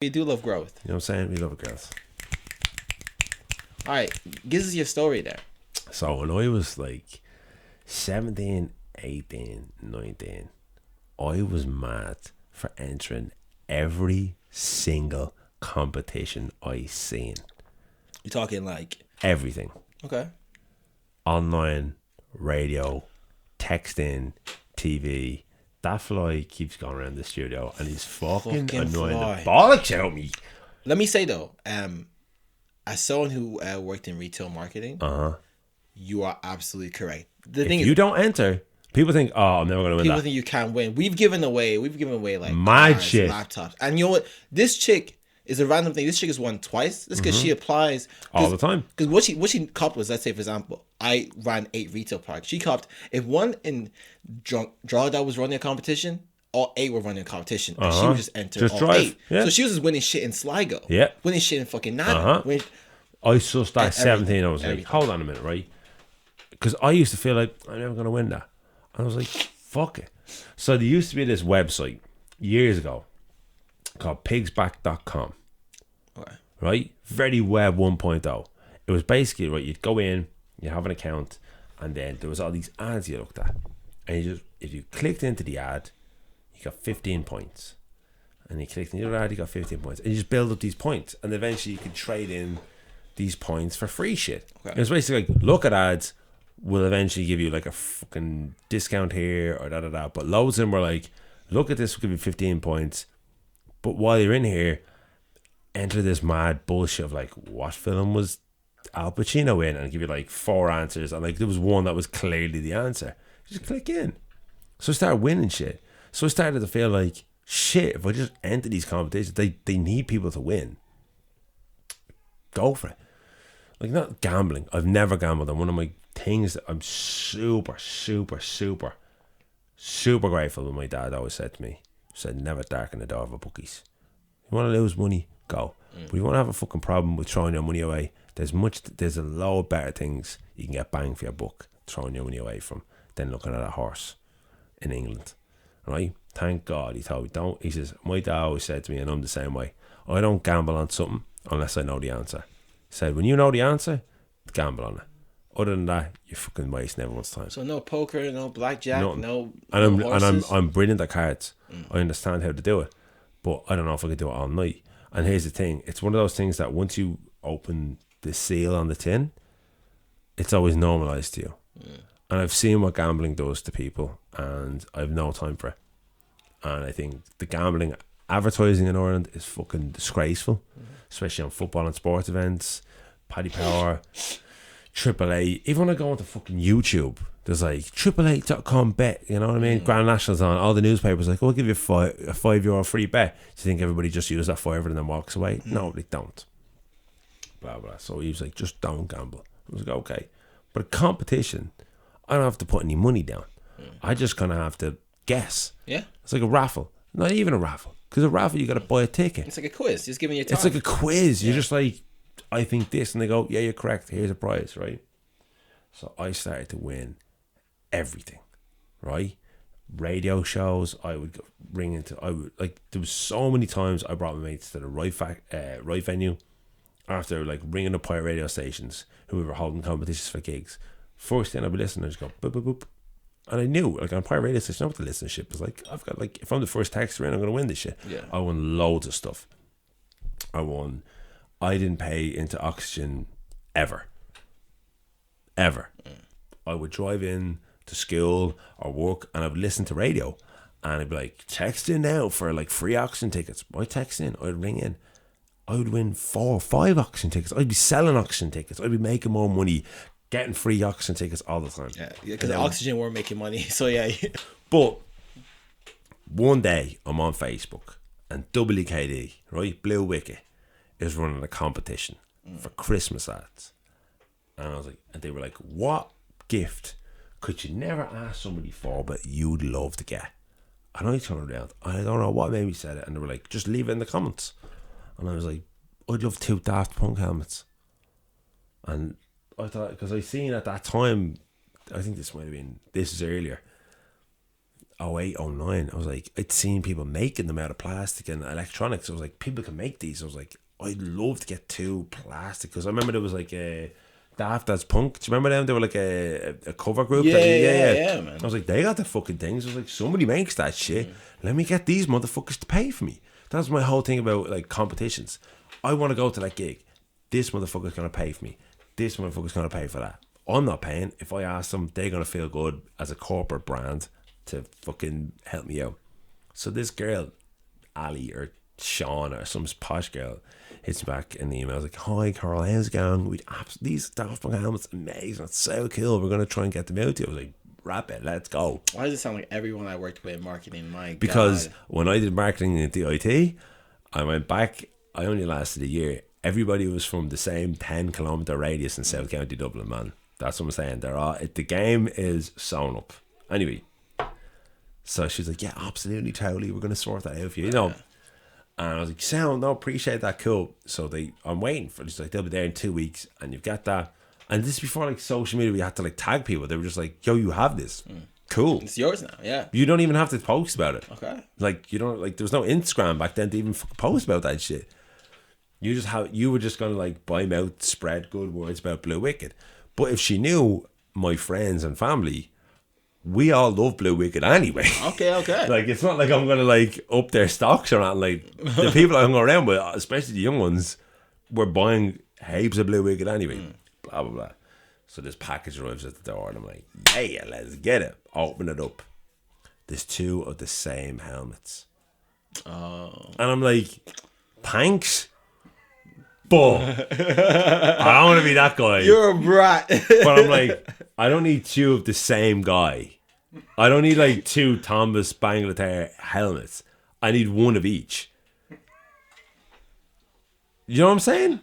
We do love growth. You know what I'm saying? We love it, girls. All right, give us your story there. So when I was like 17, 18, 19, I was mad for entering every single competition I seen. You're talking like Everything. okay. Online, radio, texting, TV. That fly keeps going around the studio and he's fucking annoying fly. the bollocks out of me. Let me say though, as someone who worked in retail marketing, you are absolutely correct. The thing If is, you don't enter, people think, oh, I'm never going to win people that. think you can't win. We've given away like Mad cars, shit. laptops, and you know what? This chick is a random thing. This chick has won twice. That's because she applies All the time. Because what she copped was, let's say for example, I ran 8 retail parks. She copped if one in draw that was running a competition, all 8 were running a competition, and she would just enter Just all drive. 8. Yeah. So she was just winning shit in Sligo. Yeah. Winning shit in fucking Nada. I sussed that at 17. Everything. I was like, Everything. hold on a minute, right? Because I used to feel like I'm never going to win that. And I was like, fuck it. So there used to be this website years ago called pigsback.com. Okay. Right? Very web 1.0. It was basically, right, you'd go in, you have an account, and then there was all these ads you looked at. And you just, if you clicked into the ad, you got 15 points. And you clicked into the ad, you got 15 points. And you just build up these points. And eventually you could trade in these points for free shit. Okay. It was basically like, look at ads, will eventually give you like a fucking discount here or da. But loads of them were like, look at this, will give you 15 points. But while you're in here, enter this mad bullshit of like, what film was Al Pacino in? And give you like 4 answers. And like, there was one that was clearly the answer. Just click in. So I started winning shit. So I started to feel like, shit, if I just enter these competitions, they need people to win. Go for it. Like, not gambling. I've never gambled. And one of my things that I'm super grateful that my dad always said to me, said, never darken the door of a bookies. You want to lose money? Go. But you want to have a fucking problem with throwing your money away, there's a lot of better things you can get bang for your buck throwing your money away from than looking at a horse in England. Right? Thank God he told me, don't. He says, my dad always said to me, and I'm the same way, I don't gamble on something unless I know the answer. He said, when you know the answer, gamble on it. Other than that, you're fucking wasting everyone's time. So no poker, no blackjack, Nothing. no And horses. I'm brilliant at cards. I understand how to do it, but I don't know if I could do it all night. And here's the thing: it's one of those things that once you open the seal on the tin, it's always normalized to you. And I've seen what gambling does to people, and I've no time for it. And I think the gambling advertising in Ireland is fucking disgraceful, especially on football and sports events. Paddy Power, AAA. Even when I go onto fucking YouTube, there's like AAA.com bet, you know what I mean? Grand National's on, all the newspapers like, oh, I'll give you a €5 free bet. Do you think everybody just uses that $5 and then walks away? No, they don't. Blah, blah. So he was like, just don't gamble. I was like, okay. But a competition, I don't have to put any money down. I just kind of have to guess. Yeah. It's like a raffle. Not even a raffle. Because a raffle, you got to buy a ticket. It's like a quiz. Just giving you time. It's like a quiz. You're just like, I think this. And they go, yeah, you're correct. Here's a prize, right? So I started to win everything, right? Radio shows, I would ring into, there was so many times I brought my mates to the right venue after like ringing up pirate radio stations who were holding competitions for gigs. First thing I'd be listening, I just go boop boop boop, and I knew like on pirate radio station, I know what the listenership is like. I've got like, if I'm the first texter in, I'm gonna win this shit. Yeah. I won loads of stuff. I didn't pay into Oxygen ever. I would drive in to school or work and I would listen to radio and I'd be like, text in now for like free Oxygen tickets. I text in, I'd ring in. I would win 4 or 5 Oxygen tickets. I'd be selling Oxygen tickets. I'd be making more money getting free Oxygen tickets all the time. Yeah, because Oxygen weren't making money. So yeah. But one day I'm on Facebook and WKD, right, Blue Wicket, is running a competition for Christmas ads. And I was like, and they were like, what gift could you never ask somebody for but you'd love to get? And I turned around, I don't know what made me say it, and they were like, just leave it in the comments. And I was like, I'd love 2 Daft Punk helmets. And I thought, because I seen at that time, I think this might have been, this is earlier, 08, 09. I was like, I'd seen people making them out of plastic and electronics. I was like, people can make these. I was like, I'd love to get 2 plastic, because I remember there was like a Daft as Punk. Do you remember them? They were like a cover group. Yeah, man. I was like, they got the fucking things. I was like, somebody makes that shit. Let me get these motherfuckers to pay for me. That's my whole thing about like competitions. I want to go to that gig. This motherfucker's gonna pay for me. This motherfucker's gonna pay for that. I'm not paying. If I ask them, they're gonna feel good as a corporate brand to fucking help me out. So this girl, Ali or Sean or some posh girl, hits me back in the email. I was like, hi Carl, how's it going? These Daft Punk helmets, amazing. It's so cool. We're gonna try and get them out to you. I was like, wrap it, let's go. Why does it sound like everyone I worked with in marketing? Because God. when I did marketing at DIT, I went back. I only lasted a year. Everybody was from the same 10-kilometre radius in South County Dublin, man. That's what I'm saying. They're all, the game is sewn up. Anyway, so she's like, yeah, absolutely, totally. We're going to sort that out for you, you know. And I was like, sound, no, appreciate that, cool. So I'm waiting for this. Like, they'll be there in 2 weeks, and you've got that. And this is before like social media, we had to like tag people. They were just like, yo, you have this. Cool. It's yours now, yeah. You don't even have to post about it. Okay. Like, you don't, like, there was no Instagram back then to even post about that shit. You were just gonna like by mouth spread good words about Blue Wicked. But if she knew my friends and family, we all love Blue Wicked anyway. Okay. Like, it's not like I'm gonna like up their stocks or not. Like, the people I hung around with, especially the young ones, were buying heaps of Blue Wicked anyway. Blah blah blah. So this package arrives at the door and I'm like, yeah, let's get it. Open it up. There's 2 of the same helmets. Oh. And I'm like, thanks. But I don't want to be that guy. You're a brat. But I'm like, I don't need 2 of the same guy. I don't need like 2 Thomas Bangladesh helmets. I need 1 of each. You know what I'm saying?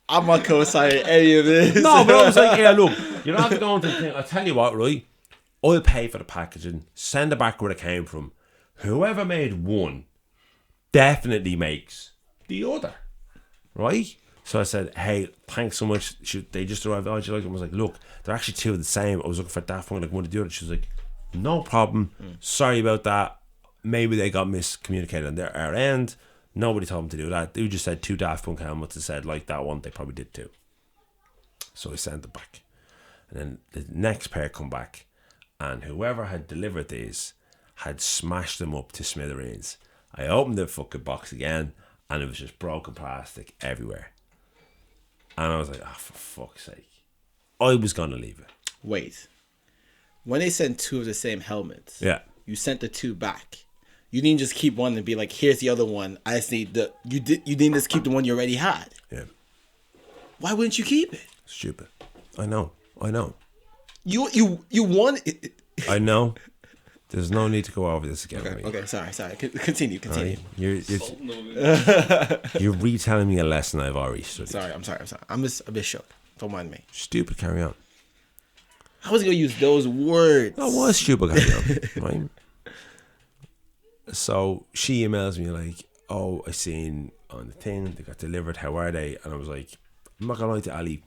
I'm not co-signing any of this. No, but I was like, yeah, look, you don't have to go into the thing. I'll tell you what, right? I'll pay for the packaging, send it back where it came from. Whoever made one definitely makes the other. Right? So I said, hey, thanks so much. They just arrived. Oh, you like them? I was like, look, they're actually 2 of the same. I was looking for Daft Punk, like, want to do it. She was like, no problem. Sorry about that. Maybe they got miscommunicated on our end. Nobody told them to do that. They just said 2 Daft Punk helmets and said, like that one, they probably did too. So I sent it back. And then the next pair come back. And whoever had delivered these had smashed them up to smithereens. I opened the fucking box again, and it was just broken plastic everywhere. And I was like, oh, for fuck's sake. I was going to leave it. Wait. When they sent 2 of the same helmets, yeah, you sent the 2 back. You didn't just keep one and be like, here's the other one. I just need you didn't just keep the one you already had. Yeah. Why wouldn't you keep it? Stupid. I know. You want it. I know. There's no need to go over this again. Okay, sorry. Continue. Right. You're retelling me a lesson I've already studied. Sorry. I'm just a bit shook. Don't mind me. Stupid, carry on. I was going to use those words. That was stupid, carry on. Right? So she emails me like, oh, I seen on the thing, they got delivered, how are they? And I was like, I'm not going to lie to Ali.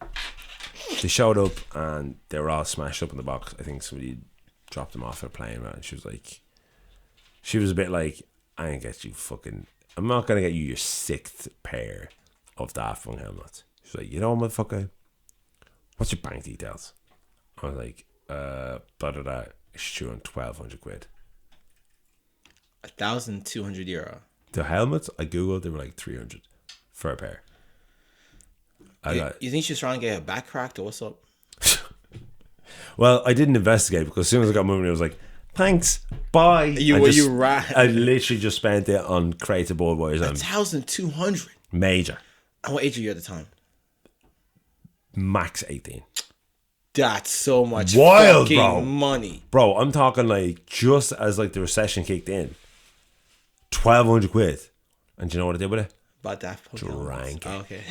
They showed up and they were all smashed up in the box. I think somebody dropped them off at a plane, right? And she was a bit like, I ain't get you fucking, I'm not going to get you your 6th pair of Daft Punk helmets. She's like, you know, motherfucker, what's your bank details? I was like, blah, blah, blah. It's due on 1,200 quid. 1,200 euro. The helmets, I googled, they were like 300 for a pair. You think she's trying to get her back cracked or what's up? Well, I didn't investigate because as soon as I got moving, I was like, thanks, bye. You ran. I literally just spent it on crates of board wires. 1,200. Major. And what age are you at the time? Max 18. That's so much wild, fucking bro. Money. Bro, I'm talking like just as like the recession kicked in. 1,200 quid. And do you know what I did with it? Bought Daft Punk drank it. Oh, okay.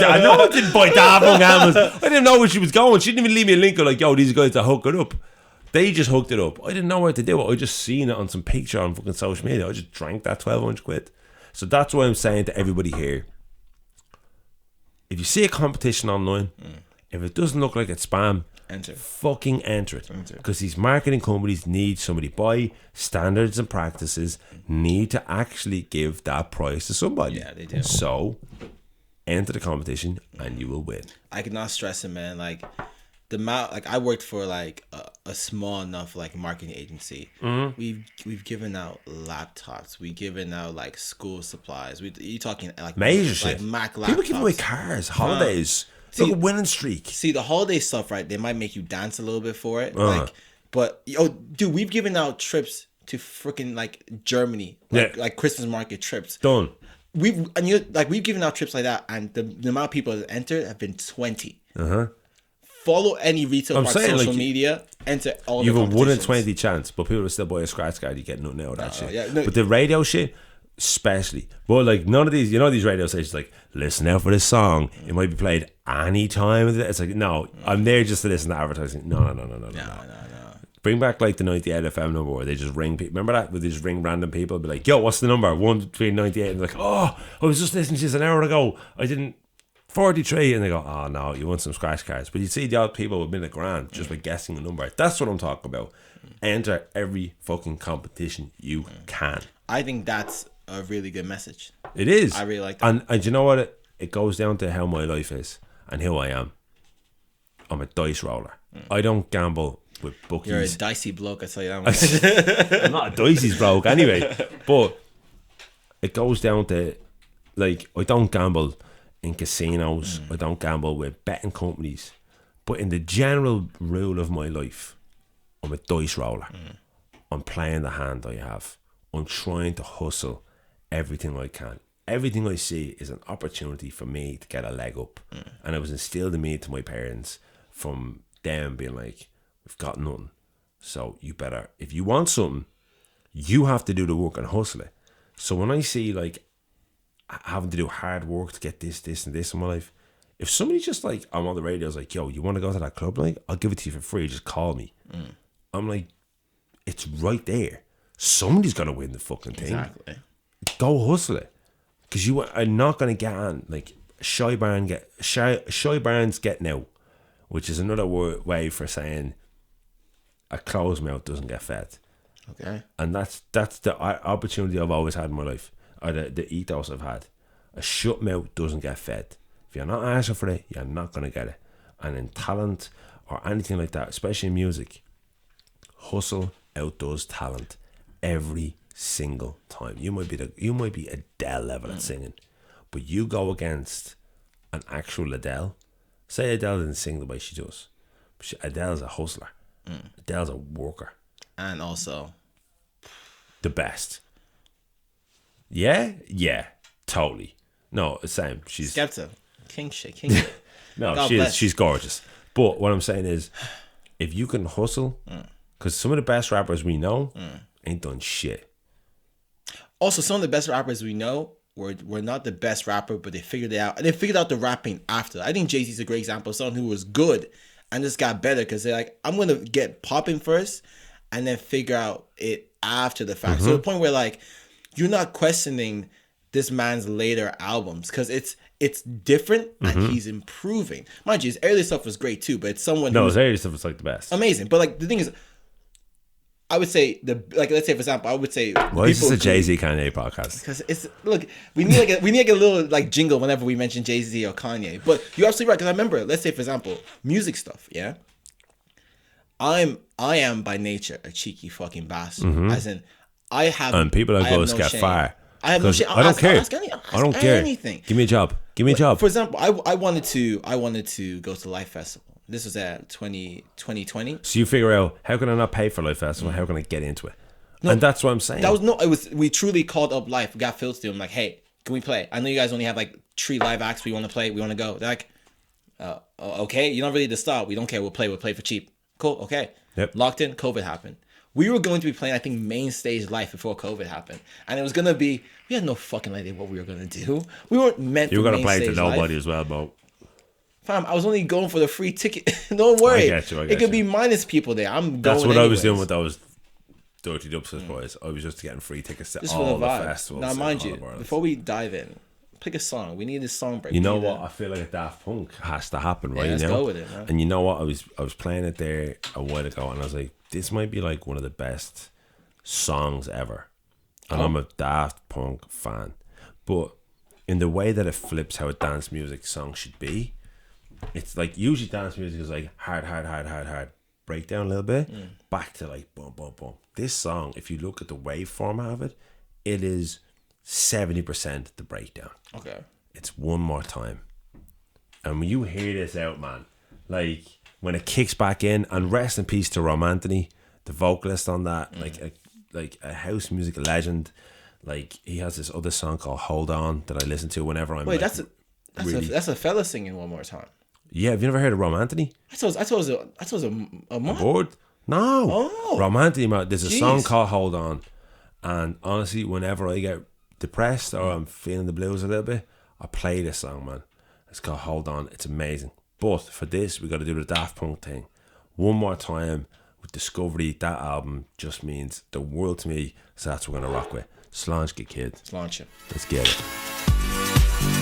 I know I didn't buy Daft Punk helmets. I didn't know where she was going. She didn't even leave me a link of like, yo, these guys that hook it up. They just hooked it up. I didn't know where to do it. I just seen it on some picture on fucking social media. I just drank that 1,200 quid. So that's what I'm saying to everybody here. If you see a competition online, if it doesn't look like it's spam, Fucking enter it. Because these marketing companies need somebody by standards and practices need to actually give that price to somebody. Yeah, they do. So enter the competition and you will win. I cannot stress it, man. Like the amount, like I worked for like a small enough like marketing agency. We've given out laptops. We've given out like school supplies. You talking like major shit. Like Mac laptops. People give away cars, holidays. It's like a winning streak. See the holiday stuff, right? They might make you dance a little bit for it. Like, but dude, we've given out trips to freaking like Germany, like Christmas market trips. Done. We've given out trips like that, and the amount of people that entered have been 20. Follow any retail park social media, enter all. You have a 1 in 20 chance, but people will still buy a scratch card. You get nothing out of that shit. Yeah, no. But the radio shit, especially, but like none of these, these radio stations like listen out for this song. It might be played any time. It's like no, I'm there just to listen to advertising. No. Bring back like the 98 FM number where they just ring people. Remember that? Where they just ring random people, be like, yo, what's the number? 1 between 98 and like, oh, I was just listening to this an hour ago. I didn't 43, and they go, oh no, you want some scratch cards. But you see the odd people with $1,000,000 just by guessing a number. That's what I'm talking about. Enter every fucking competition you can. I think that's a really good message. It is. I really like that. And you know what? It goes down to how my life is and who I am. I'm a dice roller. I don't gamble with bookies. You're a dicey bloke, I tell you that. I'm not a dicey bloke anyway. But it goes down to, like, I don't gamble in casinos. I don't gamble with betting companies. But in the general rule of my life, I'm a dice roller. I'm playing the hand I have. I'm trying to hustle everything I can. Everything I see is an opportunity for me to get a leg up. And it was instilled in me to my parents from them being like, we've got nothing. So you better, if you want something, you have to do the work and hustle it. So when I see like having to do hard work to get this and this in my life, if somebody just like, I'm on the radio, is like, yo, you want to go to that club night? I'll give it to you for free. Just call me. I'm like, it's right there. Somebody's got to win the fucking thing. Exactly. Go hustle it. Because you are not going to get on, like, Shy Barnes getting out, which is another way for saying a closed mouth doesn't get fed. Okay. And that's the opportunity I've always had in my life, or the ethos I've had. A shut mouth doesn't get fed. If you're not asking for it, you're not going to get it. And in talent or anything like that, especially in music, hustle outdoes talent every single time. You might be Adele level at singing, but you go against an actual Adele. Say Adele didn't sing the way she does, but Adele's a hustler. Adele's a worker, and also the best. Yeah, totally. No, same. She's Skepta, king shit. No, God she bless. is. She's gorgeous. But what I'm saying is, if you can hustle, because some of the best rappers we know ain't done shit. Also, some of the best rappers we know were not the best rapper, but they figured it out. And they figured out the rapping after. I think Jay-Z's a great example of someone who was good and just got better because they're like, I'm going to get popping first and then figure out it after the fact. So the point where like, you're not questioning this man's later albums because it's different and he's improving. Mind you, his early stuff was great too, but it's someone his early stuff was like the best. Amazing. But like the thing is, I would say let's say for example, I would say why is this a Jay-Z Kanye podcast? Because it's we need like a little like jingle whenever we mention Jay-Z or Kanye. But you're absolutely right because I remember, let's say for example, music stuff. Yeah, I am by nature a cheeky fucking bastard. As in, I have and people that go get fire. I have no shame. I don't care. I don't care anything. Give me a job. Give me a job. For example, I wanted to go to Life Festival. This was at 2020. So you figure out, how can I not pay for Life Festival? How can I get into it? No, and that's what I'm saying. We truly called up Life, got Phil to them like, hey, can we play? I know you guys only have like 3 live acts. We want to play. We want to go. They're like, okay, you don't really need to stop. We don't care. We'll play for cheap. Cool. Okay. Yep. Locked in. COVID happened. We were going to be playing, I think, main stage Life before COVID happened. And it was going to be, we had no fucking idea what we were going to do. We weren't meant you for main stage. You were going to play to nobody Life. As well, Bo. Fam, I was only going for the free ticket. Don't worry. I get you. It could be minus people there. I'm going That's what anyways. I was doing with those Dirty Dubsters boys. I was just getting free tickets to Just all for the the vibe. festivals. Now, mind you, before we dive in, Pick a song. We need this song break. You know what? I feel like a Daft Punk has to happen right let's now. go with it, man. And you know what? I was playing it there a while ago, and I was like, this might be like one of the best songs ever. And I'm a Daft Punk fan, but in the way that it flips how a dance music song should be, it's like usually dance music is like hard, break down a little bit, back to like boom, boom, boom. This song, if you look at the wave format of it, it is 70% the breakdown. Okay. It's one more time. And when you hear this out, man, like when it kicks back in, and rest in peace to Rom Anthony, the vocalist on that, like a house music legend. Like he has this other song called "Hold On" that I listen to whenever I'm. Wait, like, that's a fella singing One More Time. Yeah, have you never heard of Rom Anthony? I thought it was a month. Bored? No. Oh. Rom Anthony, man. There's a Jeez. song called "Hold On," and honestly, whenever I get depressed or I'm feeling the blues a little bit, I play this song, man. It's called "Hold On." It's amazing. But for this, we got to do the Daft Punk thing. One more time with Discovery. That album just means the world to me. So that's what we're gonna rock with. Slange get kid. Launch it. Let's get it.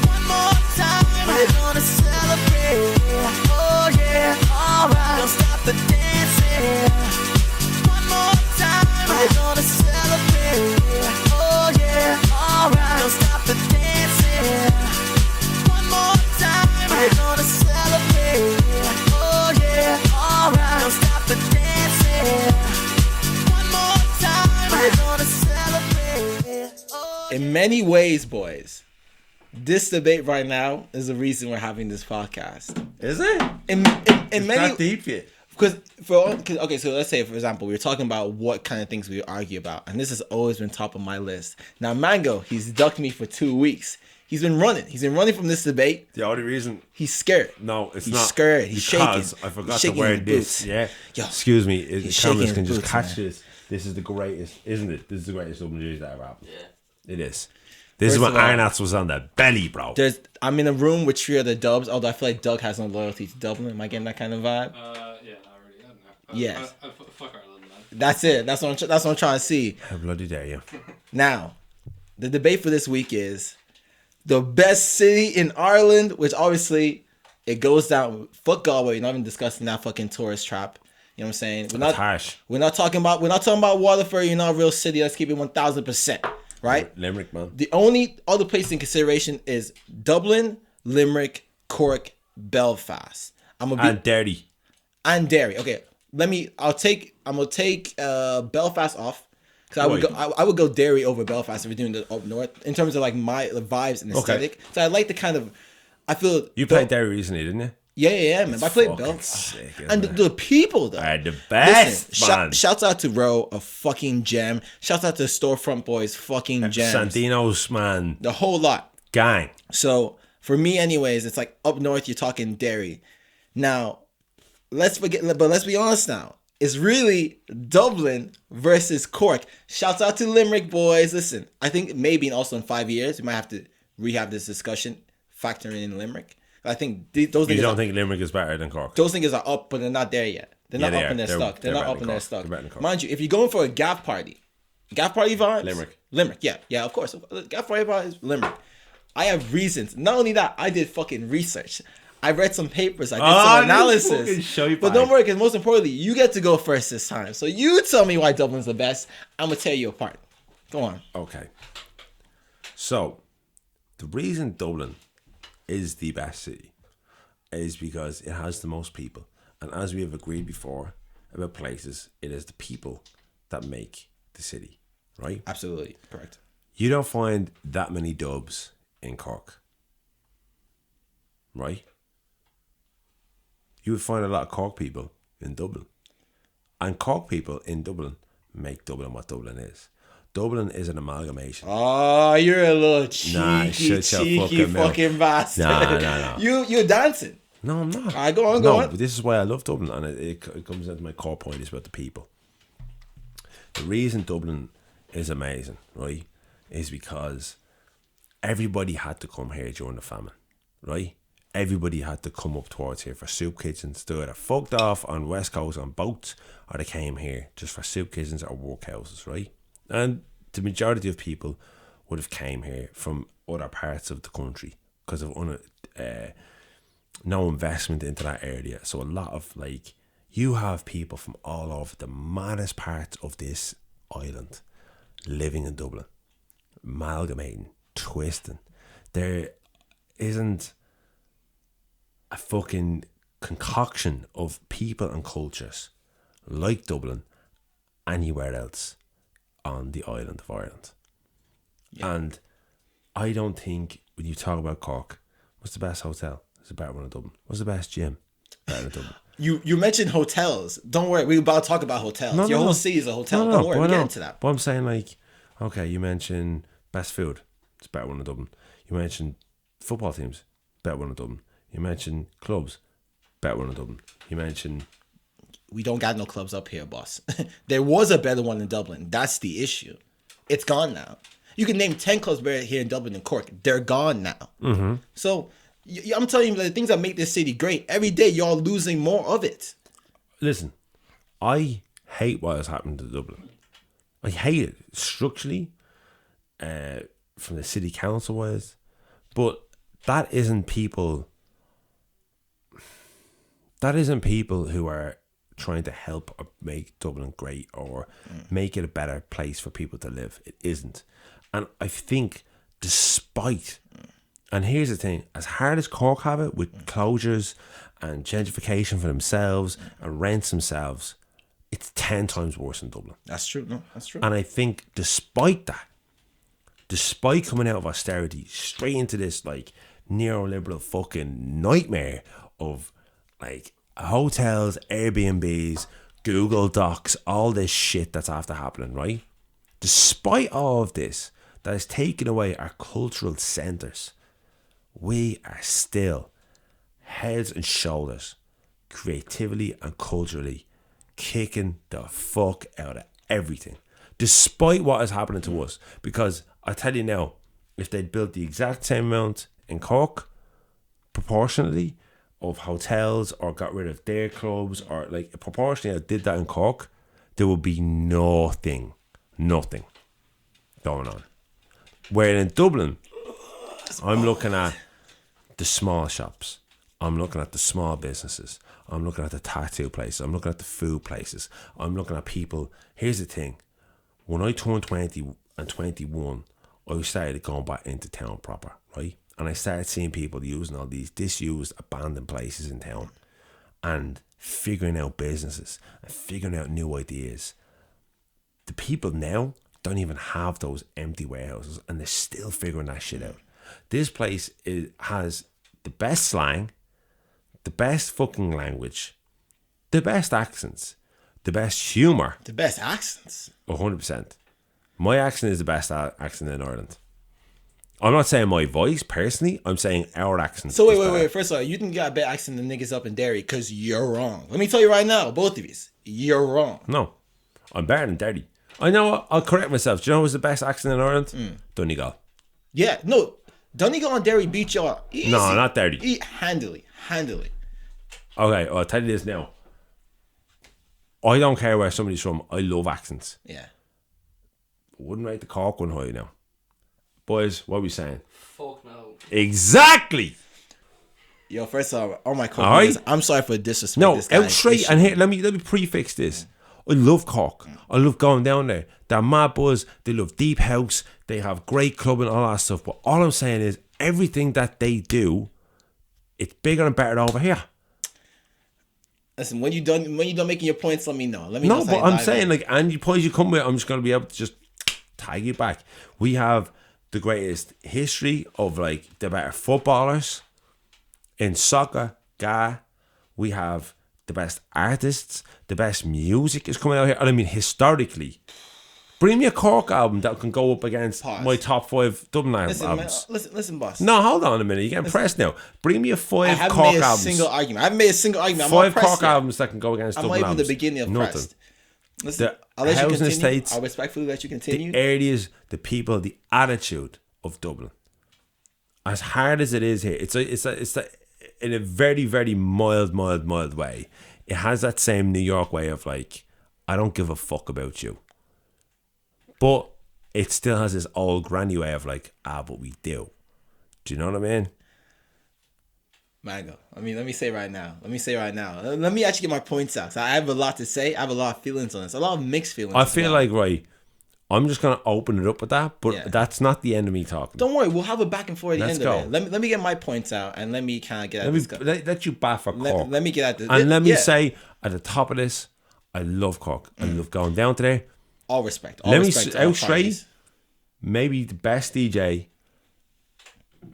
One more time, we're gonna celebrate. Oh yeah, alright. Don't stop the dancing. One more time, we're gonna celebrate. Oh yeah, alright. Don't stop the dancing. One more time, we're gonna celebrate. Oh yeah, alright. Don't stop the dancing. One more time, we're gonna celebrate. Oh, In many ways, boys, this debate right now is the reason we're having this podcast. Is it? In It's many, not deep yet. because okay, so let's say for example, we were talking about what kind of things we argue about, and this has always been top of my list. Now, Mango, he's ducked me for 2 weeks. He's been running from this debate. The only reason. He's scared. No, it's He's not. scared. He's because shaking. I forgot He's to shaking wear his this. boots. Yeah. Yo, Excuse me. The he's cameras shaking can his just boots, catch man. this. This is the greatest, isn't it? This is the greatest Dublin jersey that ever happened. Yeah. It is. This First is when of all, Arnott's was on the belly, bro. I'm in a room with 3 other Dubs, although I feel like Doug has no loyalty to Dublin. Am I getting that kind of vibe? Yeah, not really. I don't know. Yes. Fuck Ireland, man. That's it. That's what I'm trying to see. How bloody dare you? Now, the debate for this week is the best city in Ireland, which obviously it goes down. Fuck Galway. You're not even discussing that fucking tourist trap. You know what I'm saying? That's harsh. We're not talking about Waterford. You're not a real city. Let's keep it 1,000%. Right? Limerick, man. The only other place in consideration is Dublin, Limerick, Cork, Belfast. And dirty. And Derry. Okay, I'm gonna take Belfast off because I would go Derry over Belfast if we're doing the up north in terms of like my vibes and aesthetic. So I like the kind of I feel You played Derry recently, didn't you? Yeah, man. But I played fucking Belfast sick, and isn't the people though. Are the best, Listen, man. shouts out to Row, a fucking gem. Shouts out to Storefront Boys, fucking gems. Santino's, man. The whole lot. Gang. So for me, anyways, it's like up north. You're talking Derry. Now, let's be honest. Now it's really Dublin versus Cork. Shouts out to Limerick boys. Listen, I think maybe also in 5 years we might have to rehab this discussion, factoring in Limerick. I think those You niggas don't think Limerick is better than Cork? those niggas are up, but they're not there yet. They're Yeah, not they up are. and they're stuck. They're not better up than and they're Cork. stuck. They're better than Cork. Mind you, if you're going for a gaff party vibes, Limerick. yeah, of course. Gaff party vibes, Limerick. I have reasons. Not only that, I did fucking research. I read some papers. I did some fucking analysis. show you But back. don't worry, because most importantly, you get to go first this time. So you tell me why Dublin's the best. I'm gonna tear you apart. Go on. Okay. So, the reason Dublin is the best city is because it has the most people. And as we have agreed before about places, it is the people that make the city, right? Absolutely correct. You don't find that many Dubs in Cork, right? You would find a lot of Cork people in Dublin. And Cork people in Dublin make Dublin what Dublin is. Dublin is an amalgamation. Oh, you're a little cheeky, shut your fucking bastard. No. You're dancing. No, I'm not. All right, go on. But this is why I love Dublin, and it comes into my core point is about the people. The reason Dublin is amazing, right, is because everybody had to come here during the famine, right? Everybody had to come up towards here for soup kitchens. They either fucked off on West Coast on boats, or they came here just for soup kitchens or workhouses, right? And the majority of people would have came here from other parts of the country because of no investment into that area. So a lot of like, you have people from all over the maddest parts of this island living in Dublin, amalgamating, twisting. There isn't a fucking concoction of people and cultures like Dublin anywhere else on the island of Ireland. Yeah. And I don't think when you talk about Cork, what's the best hotel? It's a better one in Dublin. What's the best gym? Better in Dublin. You mentioned hotels. Don't worry, we're about to talk about hotels. Your whole city is a hotel. Don't worry, we'll get into that. But I'm saying, like, okay, you mentioned best food. It's a better one in Dublin. You mentioned football teams. Better one in Dublin. You mentioned clubs. Better one in Dublin. You mentioned... We don't got no clubs up here, boss. There was a better one in Dublin. That's the issue. It's gone now. You can name 10 clubs better here in Dublin and Cork. They're gone now. Mm-hmm. So... I'm telling you, the things that make this city great, every day y'all losing more of it. Listen, I hate what has happened to Dublin. I hate it structurally, from the city council wise, but that isn't people who are trying to help or make Dublin great or make it a better place for people to live. It isn't. And I think despite... And here's the thing, as hard as Cork have it with closures and gentrification for themselves and rents themselves, it's 10 times worse in Dublin. That's true. No, that's true. And I think despite that, despite coming out of austerity straight into this like neoliberal fucking nightmare of like hotels, Airbnbs, Google Docs, all this shit that's after happening, right? Despite all of this, that has taken away our cultural centres, we are still heads and shoulders, creatively and culturally, kicking the fuck out of everything, despite what is happening to us. Because I tell you now, if they'd built the exact same amount in Cork, proportionally, of hotels, or got rid of their clubs, or like proportionally I did that in Cork, there would be nothing going on. Where in Dublin, I'm looking at the small shops. I'm looking at the small businesses. I'm looking at the tattoo places. I'm looking at the food places. I'm looking at people. Here's the thing. When I turned 20 and 21, I started going back into town proper, right? And I started seeing people using all these disused, abandoned places in town and figuring out businesses and figuring out new ideas. The people now don't even have those empty warehouses and they're still figuring that shit out. This place has the best slang, the best fucking language, the best accents, the best humour. The best accents? 100%. My accent is the best accent in Ireland. I'm not saying my voice, personally. I'm saying our accent. So wait. First of all, you think you got a better accent than niggas up in Derry because you're wrong. Let me tell you right now, both of you, you're wrong. No, I'm better than Derry. I know, I'll correct myself. Do you know who's the best accent in Ireland? Donegal. Yeah, no. Donegal and Derry beat y'all easy. No, not Derry. Handily. Okay, I'll tell you this now. I don't care where somebody's from. I love accents. Yeah. Wouldn't rate the Cork one high now. Boys, what are we saying? Fuck no. Exactly. Yo, first of all my Cork right. I'm sorry for disrespect. No, this guy. out straight. And here, let me prefix this. I love Cork. I love going down there. They're mad buzz. They love deep house. They have great clubbing, all that stuff. But all I'm saying is everything that they do, it's bigger and better over here. Listen, when you done making your points, let me know. Let me know. No, but I'm saying like, and you points you come with, I'm just gonna be able to just tag you back. We have the greatest history of like the better footballers in soccer. We have the best artists, the best music is coming out here. And I mean, historically, bring me a Cork album that can go up against my top 5 Dubliner albums. Listen, boss. No, hold on a minute. You're getting pressed now. Bring me a 5 Cork albums. I haven't made a single argument. 5 Cork albums that can go against Dublin albums. I'm not even the beginning of nothing. pressed. Listen, I'll the let you housing continue. estates, I'll respectfully let you continue. The areas, the people, the attitude of Dublin. As hard as it is here, it's in a very, very mild way. It has that same New York way of like, I don't give a fuck about you. But it still has this old granny way of like, but we do. Do you know what I mean? Mango. Let me say right now. Let me actually get my points out. So I have a lot to say. I have a lot of feelings on this. A lot of mixed feelings. I feel like, right, I'm just going to open it up with that, but Yeah. that's not the end of me talking. Don't worry, we'll have a back and forth at the Let's end go. of it. Let me get my points out and let me kind of get at this. Let you baff for Cork. Let me get at this. And let me Yeah. say, at the top of this, I love Cork. I love going down today. All respect. Let me respect to all outright, parties. maybe the best DJ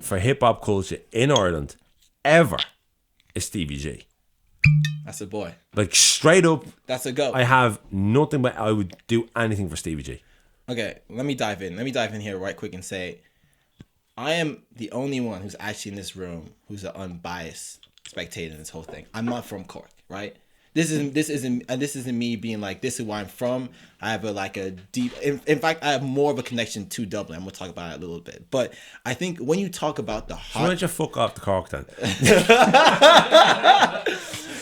for hip hop culture in Ireland ever is Stevie G. That's a boy. Like straight up, That's a go. I have nothing but I would do anything for Stevie G. Okay, let me dive in. Let me dive in here right quick and say, I am the only one who's actually in this room who's an unbiased spectator in this whole thing. I'm not from Cork, right? This isn't me being like, this is where I'm from. I have a deep. In fact, I have more of a connection to Dublin. I'm gonna talk about it a little bit, but I think when you talk about the So why don't you fuck off the Cork then?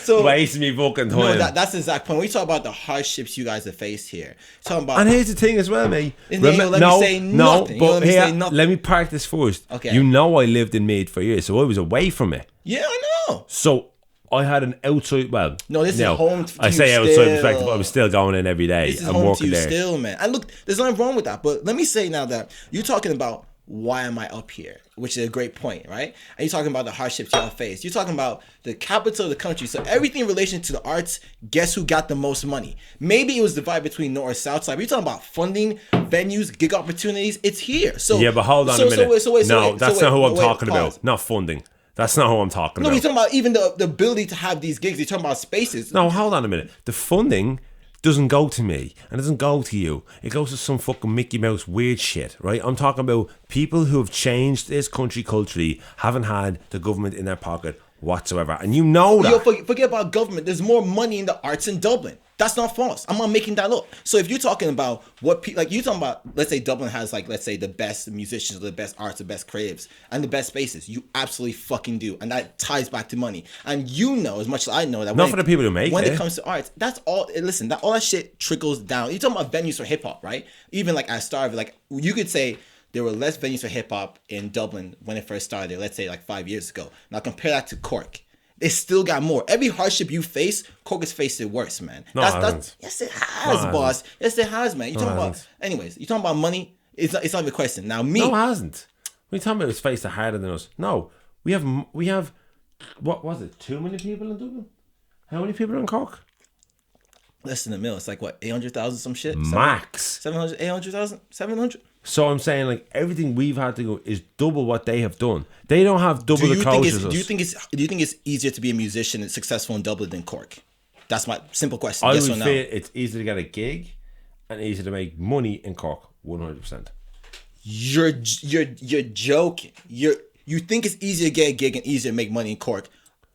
so Wasting me fucking time. no, that's the exact point. When you talk about the hardships you guys have faced here, talking about And here's the thing as well, mate. And then you let me say nothing. You but let me here, say nothing. let me practice first. Okay. You know I lived in Meath for years, so I was away from it. yeah, I know. So I had an outside. Well, No, this is home to I you say outside still. perspective. I was still going in every day This is and home to working you there. still, man. And look, there's nothing wrong with that. But let me say now that you're talking about why am I up here, which is a great point, right? And you're talking about the hardships y'all face. You're talking about the capital of the country. So everything in relation to the arts, guess who got the most money? Maybe it was divided between north or south side. But you're talking about funding, venues, gig opportunities. It's here. So Yeah, but hold on a minute. That's not who I'm talking pause. about. Not funding. That's not who I'm talking No, about. you're talking about even the ability to have these gigs. You're talking about spaces. No, hold on a minute. The funding doesn't go to me and it doesn't go to you. It goes to some fucking Mickey Mouse weird shit, right? I'm talking about people who have changed this country culturally, haven't had the government in their pocket whatsoever. And you know that. Yo, forget about government. There's more money in the arts in Dublin. That's not false. I'm not making that up. So if you're talking about what like you're talking about, let's say Dublin has like, let's say the best musicians, the best arts, the best creatives, and the best spaces. You absolutely fucking do, and that ties back to money. And you know as much as I know that. Not for the people who make when it. it comes to arts, that's all. Listen, all that shit trickles down. You're talking about venues for hip hop, right? Even like at Starve, like you could say there were less venues for hip hop in Dublin when it first started. Let's say like 5 years ago. Now compare that to Cork. They still got more. Every hardship you face, Cork has faced it worse, man. No, it hasn't. Yes, it has, boss. Yes, it has, man. You talking about? hasn't. Anyways, you talking about money? It's not even a question. Now, me. No, it hasn't. What are you talking about? It's faced it harder than us. No, we have. What was it? 2 million people in Dublin? How many people are in Cork? Less than a mil. It's like what, 800,000 some shit? Max. 700, 800,000, 700. So I'm saying like everything we've had to go is double what they have done. They don't have double the closures as us. Do you think it's easier to be a musician and successful in Dublin than Cork? That's my simple question. I Yes or would no? feel it's easier to get a gig and easier to make money in Cork. 100%. You're joking. You think it's easier to get a gig and easier to make money in Cork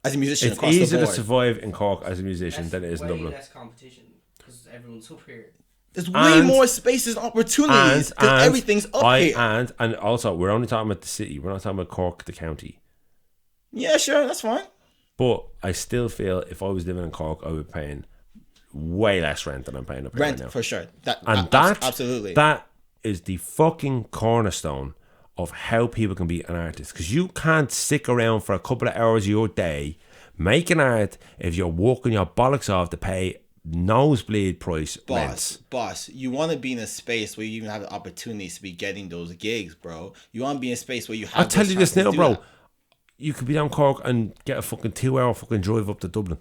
as a musician It's across the easier to board? survive in Cork as a musician than it is in way Dublin. less competition because everyone's up here. There's way And- more spaces and opportunities because everything's up here. And also we're only talking about the city. We're not talking about Cork, the county. Yeah, sure, that's fine. But I still feel if I was living in Cork, I would be paying way less rent than I'm paying up here Rent right now. for sure. Absolutely. That is the fucking cornerstone of how people can be an artist. Because you can't stick around for a couple of hours of your day making art if you're working your bollocks off to pay nosebleed price rents. Boss, you want to be in a space where you even have the opportunities to be getting those gigs, bro. You want to be in a space where you have. I'll tell those you this chances to now, do bro. that. You could be down Cork and get a fucking 2-hour fucking drive up to Dublin.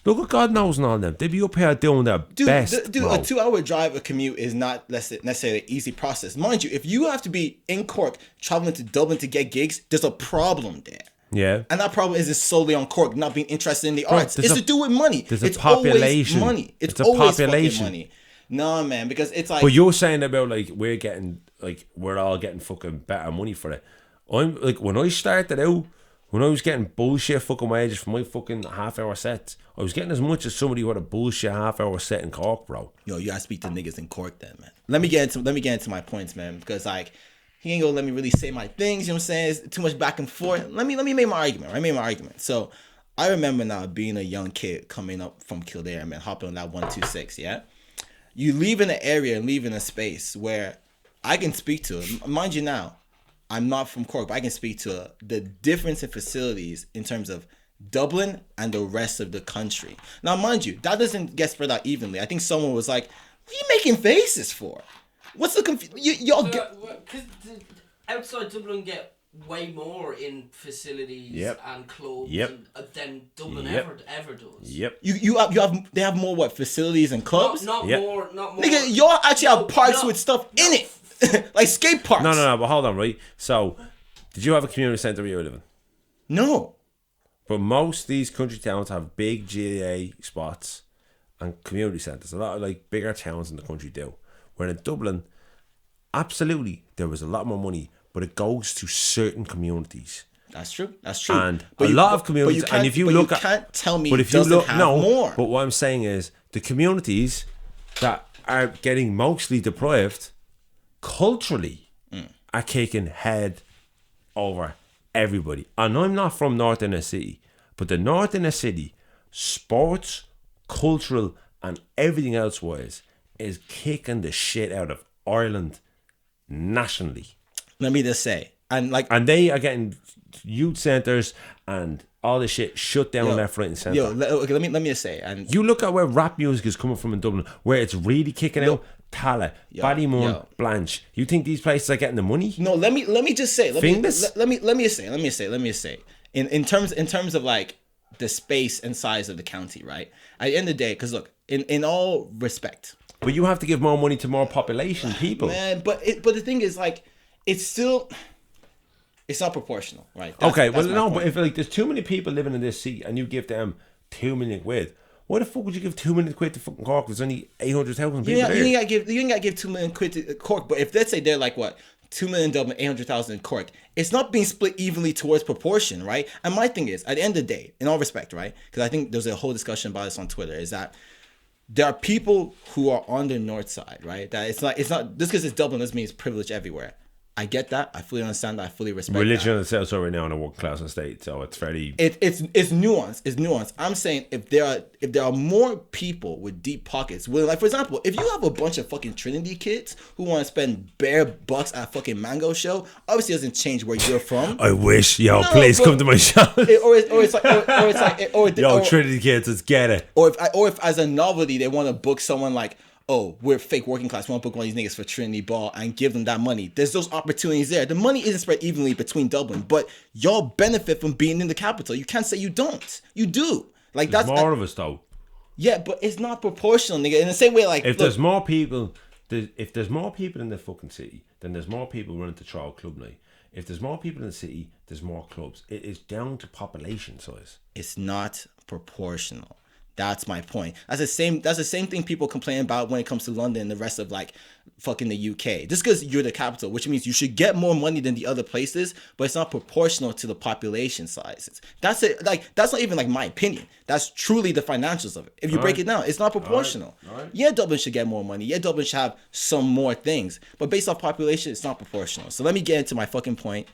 Look at God knows and all them. They'd be up here doing their best, Dude, bro. a 2-hour drive, a commute is not necessarily an easy process. Mind you, if you have to be in Cork traveling to Dublin to get gigs, there's a problem there. Yeah. And that problem isn't solely on Cork not being interested in the arts. there's It's a- to do with money. there's a It's population. always money. It's It's a always population. fucking money. No, man, because it's like. But you're saying about like we're all getting fucking better money for it. I'm like when I started out, when I was getting bullshit fucking wages for my fucking half-hour sets, I was getting as much as somebody who had a bullshit half-hour set in Cork, bro. Yo, you gotta speak to niggas in Cork then, man. Let me get into my points, man, because like he ain't gonna let me really say my things. You know what I'm saying? It's too much back and forth. Let me make my argument. Right? I made my argument. So I remember now being a young kid coming up from Kildare, man, hopping on that 126. Yeah, you leave in an area and leave in a space where I can speak to it. Mind you now, I'm not from Cork, but I can speak to the difference in facilities in terms of Dublin and the rest of the country. Now, mind you, that doesn't get spread out evenly. I think someone was like, "What are you making faces for? What's the y'all get?" Because outside Dublin get way more in facilities Yep. and clubs Yep. than Dublin Yep. ever does. Yep. They have more what facilities and clubs? Not Yep. more. Nigga, y'all actually have parks no, with stuff no. in it, like skate parks. No, but hold on, right? So, did you have a community centre where you were living? No. But most of these country towns have big GAA spots and community centres. A lot of like bigger towns in the country do. Where in Dublin, absolutely, there was a lot more money, but it goes to certain communities. That's true. That's true. And a lot of communities, and if you look at, can't tell me, but if you look, have no, more. but what I'm saying is the communities that are getting mostly deprived culturally are kicking head over everybody. And I'm not from North Inner City, but the North Inner City, sports, cultural, and everything else wise, is kicking the shit out of Ireland nationally. Let me just say, and they are getting youth centres and all this shit shut down left, right, and centre. let me just say, and You look at where rap music is coming from in Dublin, where it's really kicking out. Tala, Ballymun, Blanche. You think these places are getting the money? no, let me just say, let me just say, in terms of like the space and size of the county, right? At the end of the day, because look, in all respect, But you have to give more money to more population people. man, but the thing is, like, it's not proportional, right? Okay, well, my no, point. but if like there's too many people living in this city and you give them 2 million quid, why the fuck would you give 2 million quid to fucking Cork? There's only 800,000 people there. You ain't gotta give 2 million quid to Cork, but if let's say they're like what 2 million Dublin, 800,000 in Cork, it's not being split evenly towards proportion, right? And my thing is, at the end of the day, in all respect, right? Because I think there's a whole discussion about this on Twitter, is that there are people who are on the north side, right? That it's not just because it's Dublin doesn't mean it's privilege everywhere. I get that. I fully understand that. I fully respect Religion that. itself is already now in a working class estate, so it's fairly. It's nuanced. It's nuanced. I'm saying if there are more people with deep pockets, like for example, if you have a bunch of fucking Trinity kids who want to spend bare bucks at a fucking Mango show, obviously it doesn't change where you're from. I wish, yo, No, please but- come to my show. Yo, Or Trinity kids, let's get it. if as a novelty they want to book someone like, oh, we're fake working class, we want to book one of these niggas for Trinity Ball and give them that money. There's those opportunities there. The money isn't spread evenly between Dublin, but y'all benefit from being in the capital. You can't say you don't. You do. Like There's that's more of us though. yeah, but it's not proportional, nigga. In the same way, like If look, there's more people, if there's more people in the fucking city, then there's more people running to Troll Club Night. If there's more people in the city, there's more clubs. It is down to population size. it's not proportional. That's my point. That's the same thing people complain about when it comes to London and the rest of like fucking the UK. Just because you're the capital, which means you should get more money than the other places, but it's not proportional to the population sizes. That's it. Like that's not even like my opinion. That's truly the financials of it. If you break it down, it's not proportional. Alright. Yeah, Dublin should get more money. Yeah, Dublin should have some more things, but based off population, it's not proportional. So let me get into my fucking point.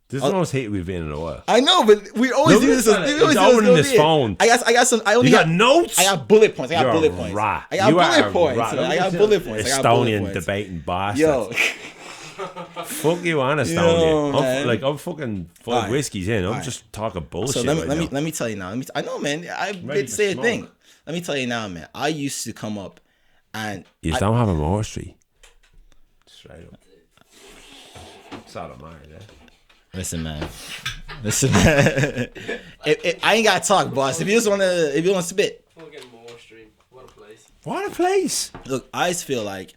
This is the most hate we've been in a while. I know, but we always Look do at this. this fella. We always He's do this opening his little bit. phone. I got some. I only You got notes? I got bullet points. I got You're bullet a points. rat. I got You are bullet a points. rat. I got bullet points. I got bullet Estonian points. debating bastard. Yo, Fuck you on Estonia. man. I'm fucking 5 Alright. whiskeys in. I'm Alright. just talking bullshit. so let right now. me tell you now. I know, man. I Ready did to say a smoke. thing. Let me tell you now, man. I used to come up and You just don't have a more street. Straight up. It's all that matters, yeah. listen, man. Listen, man. I ain't gotta talk, boss. If you want to spit, Fucking Moore Street. What a place. What a place. look. I just feel like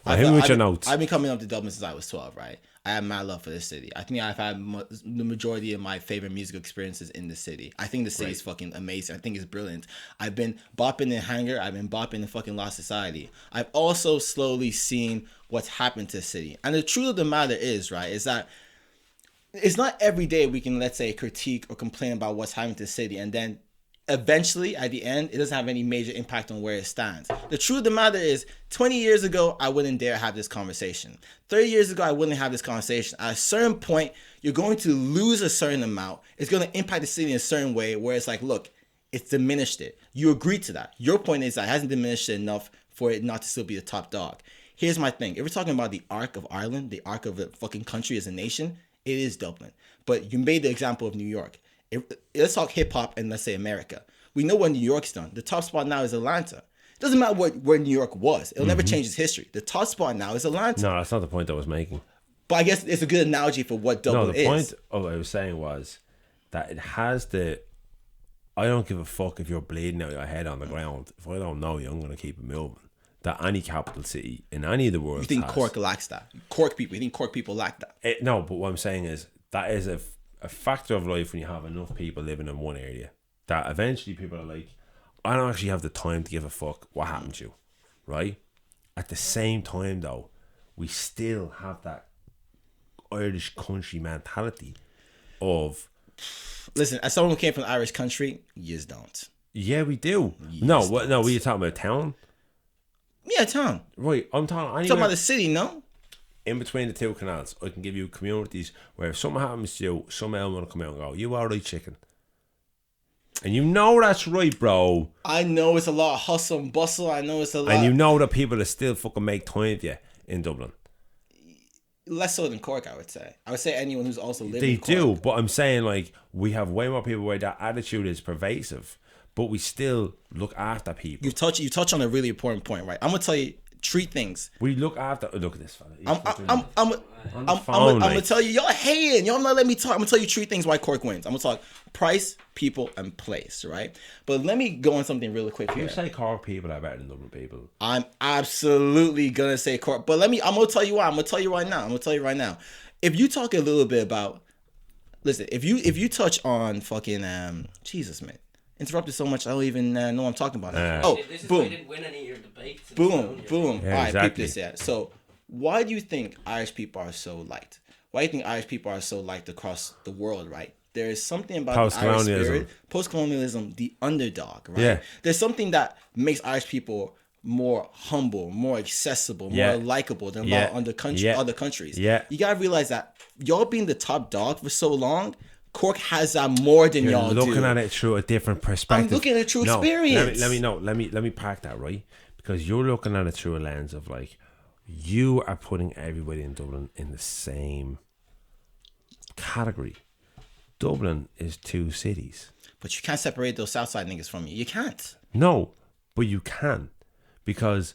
Hit me with your notes. I've been coming up to Dublin since I was 12, right? I have mad love for this city. I think I've had the majority of my favorite musical experiences in the city. I think the city is fucking amazing. I think it's brilliant. I've been bopping in Hanger. I've been bopping in fucking Lost Society. I've also slowly seen what's happened to the city. And the truth of the matter is, right, is that it's not every day we can, let's say, critique or complain about what's happening to the city and then eventually at the end it doesn't have any major impact on where it stands. The truth of the matter is 20 years ago I wouldn't dare have this conversation. 30 years ago I wouldn't have this conversation. At a certain point you're going to lose a certain amount. It's going to impact the city in a certain way where it's like, look, it's diminished it. You agree to that. Your point is that it hasn't diminished it enough for it not to still be the top dog. Here's my thing. If we're talking about the arc of Ireland, the arc of a fucking country as a nation, it is Dublin. But you made the example of New York. Let's talk hip hop and let's say America. We know what New York's done. The top spot now is Atlanta. It doesn't matter where New York was. It'll never change its history. The top spot now is Atlanta. No, that's not the point I was making. But I guess it's a good analogy for what Dublin is. No, the point of what I was saying was that it has the... I don't give a fuck if you're bleeding out your head on the ground. If I don't know you, I'm going to keep it moving. That any capital city in any of the world You think has. Cork lacks that? You think Cork people lack that? No, but what I'm saying is that is a factor of life when you have enough people living in one area. That eventually people are like, I don't actually have the time to give a fuck what happened to you. Right? At the same time, though, we still have that Irish country mentality of... Listen, as someone who came from the Irish country, you just don't. Yeah, we do. No, were you talking about town? Yeah, town. Right, I'm talking Talking about the city, no? in between the two canals. I can give you communities where if something happens to you, some element will come out and go, you alright, chicken? And you know that's right, bro. I know it's a lot of hustle and bustle. I know it's a lot. And you know that people that still fucking make time for you in Dublin. Less so than Cork, I would say. I would say anyone who's also living They in Cork. do, but I'm saying like we have way more people where that attitude is pervasive, but we still look after people. You touch on a really important point, right? I'm gonna tell you three things. We look after. Look at this fella. I'm gonna tell you, y'all hating. Y'all not let me talk. I'm gonna tell you three things why Cork wins. I'm gonna talk price, people, and place, right? But let me go on something really quick here. You say Cork people are better than Dublin people. I'm absolutely gonna say Cork, but I'm gonna tell you why. I'm gonna tell you right now. If you talk a little bit about, listen, if you touch on fucking Jesus, man, interrupted so much I don't even know what I'm talking about. This is boom, why I didn't win any of your debates. boom. Yeah, All right, exactly. peep this. Yeah. So, why do you think Irish people are so liked? Why do you think Irish people are so liked across the world? Right. There is something about the Irish spirit, post-colonialism, the underdog, right? Yeah. There's something that makes Irish people more humble, more accessible, more likable than a lot of other countries. Yeah. You gotta realize that y'all being the top dog for so long, Cork has that more than y'all do. You're looking at it through a different perspective. I'm looking at it through experience. Let me park that, right? Because you're looking at it through a lens of like, you are putting everybody in Dublin in the same category. Dublin is two cities. But you can't separate those Southside niggas from you. You can't. No, but you can. Because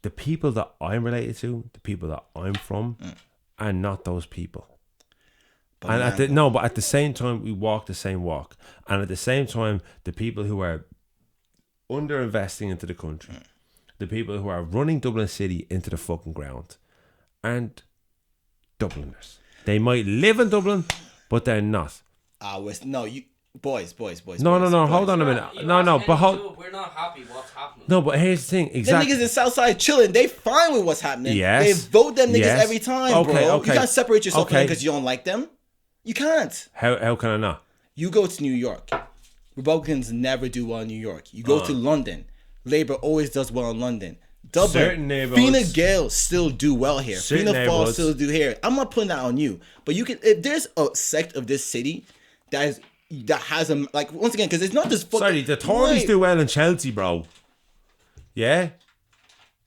the people that I'm related to, the people that I'm from, are not those people. But And man, but at the same time, we walk the same walk. And at the same time, the people who are under-investing into the country, the people who are running Dublin City into the fucking ground, and Dubliners. They might live in Dublin, but they're not. boys. No, hold on a minute. We're not happy what's happening. No, but here's the thing. Them Exactly. niggas in Southside chilling. They fine with what's happening. Yes. They vote them niggas Yes. every time, Okay, bro. okay. You can't separate yourself from them Okay. because you don't like them. You can't. How can I not? You go to New York. Republicans never do well in New York. You go to London. Labour always does well in London. Dublin. Certain neighborhoods. Fine Gael still do well here. Certain Fianna Fáil neighborhoods. still do here. I'm not putting that on you. But you can, if there's a sect of this city that has a, like, once again, because it's not just fucking. Sorry, the Tories Wait. do well in Chelsea, bro. Yeah?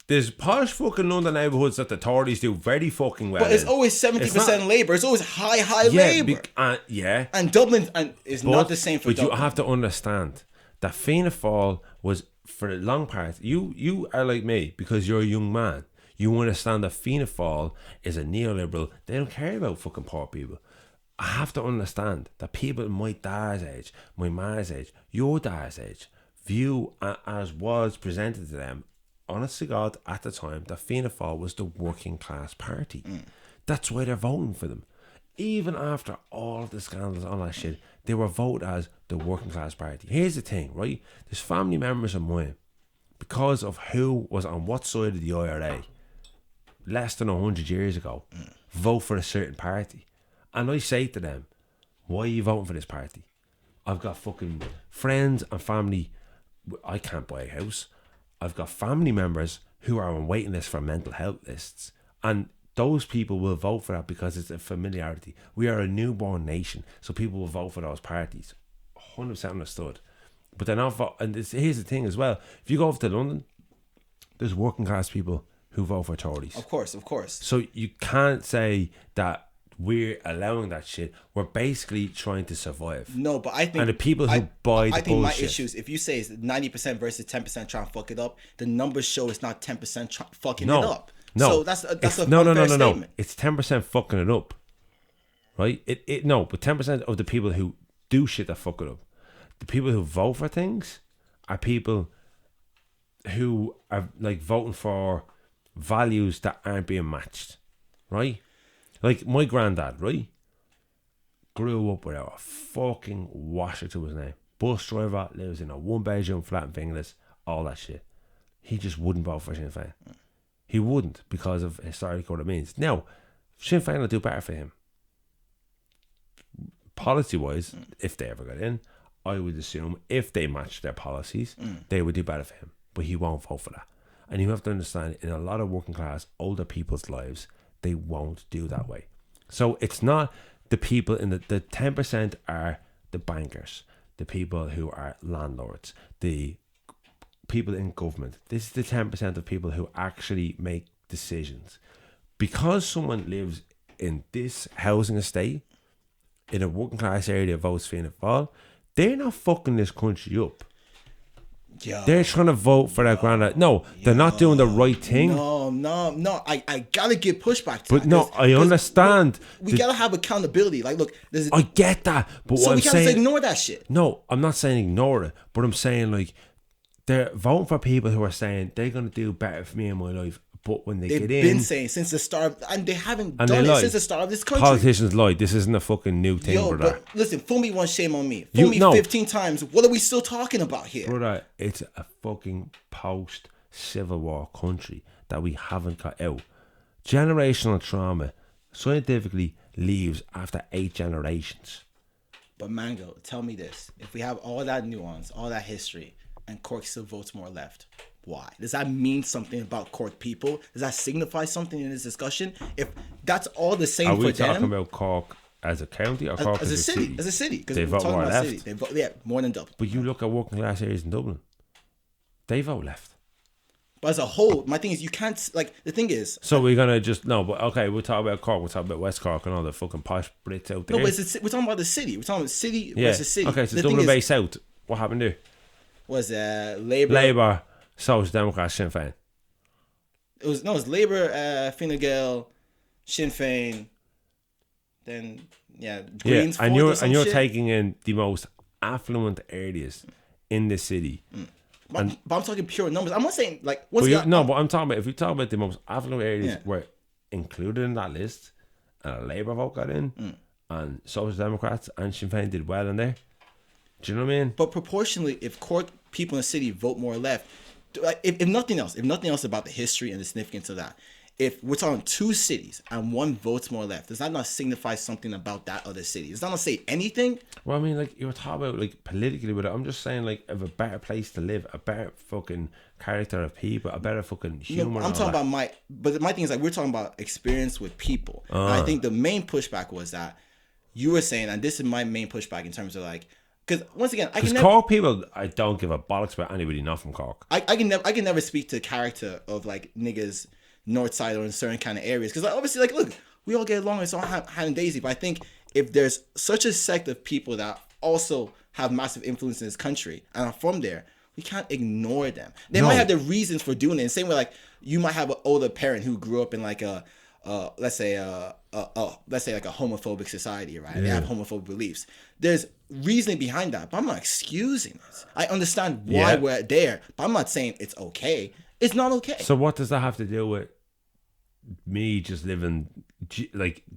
There's posh fucking London neighbourhoods that the Tories do very fucking well But it's in. always 70% Labour. It's always high Labour. Yeah. And Dublin is not the same for but Dublin. you have to understand that Fianna Fáil was, for a long part, you are like me because you're a young man. You understand that Fianna Fáil is a neoliberal. They don't care about fucking poor people. I have to understand that people my dad's age, my ma's age, your dad's age, view as was presented to them, honest to God, at the time, that Fianna Fáil was the working class party. That's why they're voting for them. Even after all of the scandals and all that shit, they were voted as the working class party. Here's the thing, right? There's family members of mine, because of who was on what side of the IRA less than 100 years ago, vote for a certain party. And I say to them, why are you voting for this party? I've got fucking friends and family. I can't buy a house. I've got family members who are on waiting lists for mental health lists. And those people will vote for that because it's a familiarity. We are a newborn nation, so people will vote for those parties. 100% understood. But they're not vote. And here's the thing as well. If you go over to London, there's working class people who vote for Tories. Of course. So you can't say that we're allowing that shit. We're basically trying to survive. No, but I think... And the people who buy the I think bullshit. my issue is, if you say it's 90% versus 10% trying to fuck it up, the numbers show it's not 10% fucking it up. No. So that's a no. statement. It's 10% fucking it up. Right? No, but 10% of the people who do shit that fuck it up. The people who vote for things are people who are like voting for values that aren't being matched. Right? Like my granddad, right? Grew up without a fucking washer to his name. Bus driver, lives in a 1-bedroom flat in Finglas, all that shit. He just wouldn't vote for Sinn Féin. He wouldn't because of historically what it means. Now, Sinn Féin will do better for him. Policy-wise, if they ever got in, I would assume if they matched their policies, they would do better for him. But he won't vote for that. And you have to understand, in a lot of working class, older people's lives, they won't do that way. So it's not the people in the 10% are the bankers, the people who are landlords, the people in government. This is the 10% of people who actually make decisions. Because someone lives in this housing estate, in a working class area, votes Fianna Fáil, they're not fucking this country up. Yo, they're trying to vote for their granddad. No, they're not doing the right thing. No. I gotta give pushback to but that. No, I understand. We gotta have accountability. Like, look, I get that, but so what we I'm can't saying, just ignore that shit. No, I'm not saying ignore it, but I'm saying like they're voting for people who are saying they're gonna do better for me in my life. But when they They've get in, been saying since the start, and they haven't and done they it lie. since the start of this country. Politicians lie. This isn't a fucking new thing, Yo, brother. but listen, fool me once, shame on me. Fool me 15 times. What are we still talking about here? Brother, it's a fucking post-Civil War country that we haven't got out. Generational trauma scientifically leaves after 8 generations. But Mango, tell me this. If we have all that nuance, all that history, and Cork still votes more left, why? Does that mean something about Cork people? Does that signify something in this discussion? If that's all the same Are for we them... talking about Cork as a county or Cork as a city? As a city. Because they we're vote talking more about left. city. They vote, yeah, more than Dublin. But you look at working class areas in Dublin. They vote left. But as a whole, my thing is you can't... Like, the thing is... So we're going to just... No, but okay, we'll talk about Cork. We'll talk about West Cork and all the fucking posh Brits out there. No, but we're talking about the city. We're talking about city versus city. Okay, so the Dublin Bay South. What happened there? Was Labour... Labour, Social Democrats, Sinn Féin. It was Labour, Fine Gael, Sinn Féin, then Greens. And you're taking in the most affluent areas in the city. But I'm talking pure numbers. I'm not saying like but I'm talking about, if you talk about the most affluent areas were included in that list, and a Labour vote got in, and Social Democrats and Sinn Féin did well in there. Do you know what I mean? But proportionally, if Cork people in the city vote more left, if nothing else about the history and the significance of that, if we're talking 2 cities and one votes more left, does that not signify something about that other city? Does that not say anything? Well, I mean, like, you're talking about, like, politically with it. I'm just saying, like, of a better place to live, a better fucking character of people, a better fucking humour. No, I'm talking about but my thing is, like, we're talking about experience with people. And I think the main pushback was that you were saying, and this is my main pushback in terms of, like, because once again, Cork people, I don't give a bollocks about anybody not from Cork. I can never speak to the character of like niggas north side or in certain kind of areas because like, obviously, like, look, we all get along. It's all hand and daisy. But I think if there's such a sect of people that also have massive influence in this country and are from there, we can't ignore them. They might have their reasons for doing it. The same way, like, you might have an older parent who grew up in like let's say like a homophobic society, right? Yeah. They have homophobic beliefs. There's reasoning behind that, but I'm not excusing this. I understand why we're there, but I'm not saying it's okay. It's not okay. So what does that have to do with me just living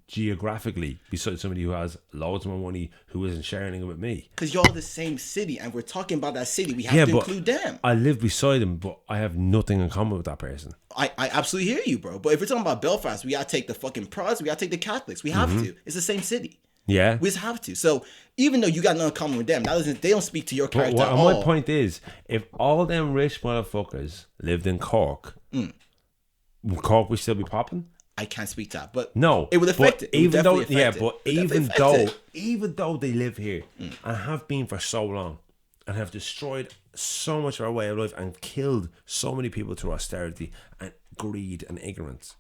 geographically beside somebody who has loads more money who isn't sharing it with me? Because you're all the same city and we're talking about that city. We have to include them. I live beside them, but I have nothing in common with that person. I absolutely hear you, bro. But if we're talking about Belfast, we gotta take the fucking Prods, we gotta take the Catholics. We have to. It's the same city. Yeah. We just have to. So even though you got nothing in common with them, they don't speak to your character at all. My point is, if all them rich motherfuckers lived in Cork, would Cork would still be popping? I can't speak to that, but no, it would affect it. Even though they live here and have been for so long and have destroyed so much of our way of life and killed so many people through austerity and greed and ignorance,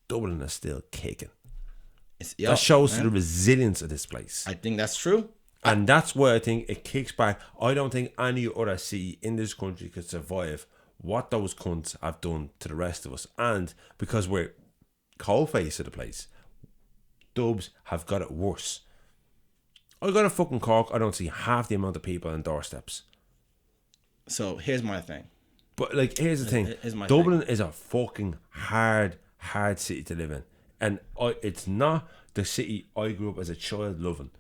Dublin is still kicking. Yeah, That shows the resilience of this place. I think that's true. And that's where I think it kicks back. I don't think any other city in this country could survive what those cunts have done to the rest of us. And because we're coalface of the place, Dubs have got it worse. I got a fucking Cork, I don't see half the amount of people on doorsteps. So here's my thing. But like, here's the thing. Here's my Dublin is a fucking hard city to live in. And it's not the city I grew up as a child loving.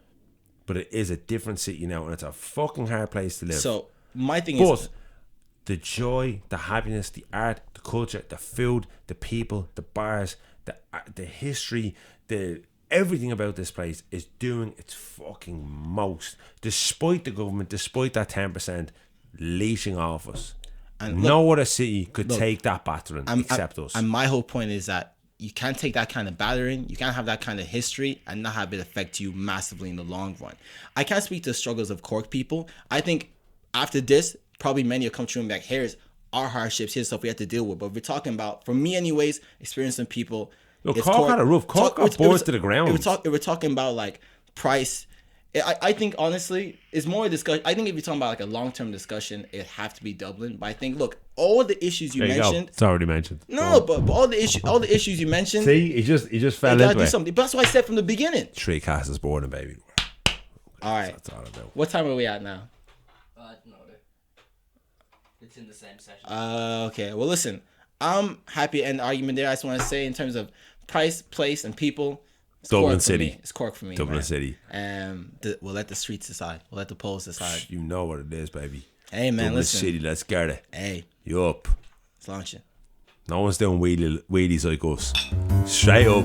But it is a different city now, and it's a fucking hard place to live. So my thing But is, the joy, the happiness, the art, the culture, the food, the people, the bars, the history, the everything about this place is doing its fucking most, despite the government, despite that 10% leashing off us. And No other city could take that battering except us. And my whole point is that you can't take that kind of battering, you can't have that kind of history and not have it affect you massively in the long run. I can't speak to the struggles of Cork people. I think after this, probably many will come true and be like, here's our hardships, here's stuff we have to deal with. But we're talking about, for me anyways, experiencing people. Look, Cork had a roof. Cork got bored to the ground. We're talking about like price. I think honestly, it's more a discussion. I think if you're talking about like a long-term discussion, it'd have to be Dublin. But I think, look, all the issues you mentioned. It's already mentioned. No, but all the issues you mentioned. See, he just fell into do it. something. But that's what I said from the beginning. Three castles boarding, baby. All right. That's all about. What time are we at now? No. It's in the same session. Okay. Well, listen. I'm happy to end the argument there. I just want to say in terms of price, place, and people. Dublin City. It's Cork for me. Dublin man. City. We'll let the streets decide. We'll let the polls decide. You know what it is, baby. Hey, man, Dublin listen. City, let's get it. Hey, You up. let's launch it. No one's doing wheelies like us. Straight up.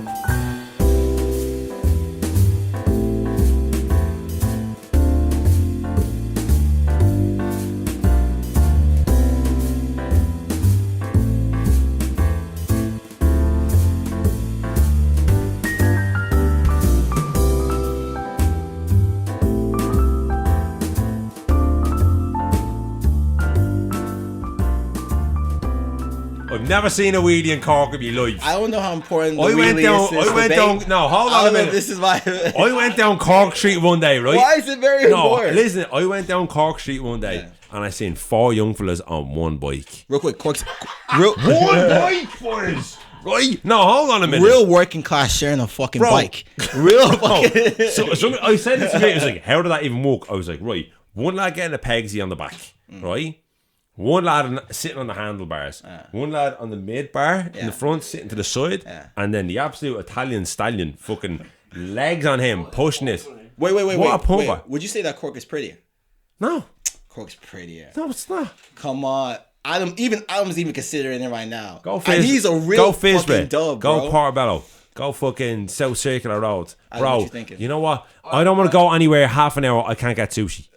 I've never seen a wheelie in Cork in my life. I don't know how important the I went wheelie down. is to this I went debate. down. No, hold I on a don't know if minute. this is my. I went down Cork Street one day, right? Why is it very No, important? listen. I went down Cork Street one day, Yeah. and I seen 4 young fellas on one bike. Real quick, Cork's real One bike, boys. Right? No, hold on a minute. real working class sharing a fucking Bro. bike. Real No. fucking. So I said it to me. I was like, how did that even work? I was like, right, one lad getting a pegsy on the back, right? One lad sitting on the handlebars, one lad on the mid bar in the front, sitting to the side, and then the absolute Italian stallion, fucking legs on him, pushing it. Wait. What a pumper. Would you say that Cork is prettier? No, Cork's prettier. no, it's not. Come on. Adam's even considering it right now. Go And Fizz. he's a real Go Fizz, fucking dub, Go bro. Portobello. Go fucking South Circular Road. I know Bro, what you're thinking. you know what? I don't want to go anywhere half an hour. I can't get sushi.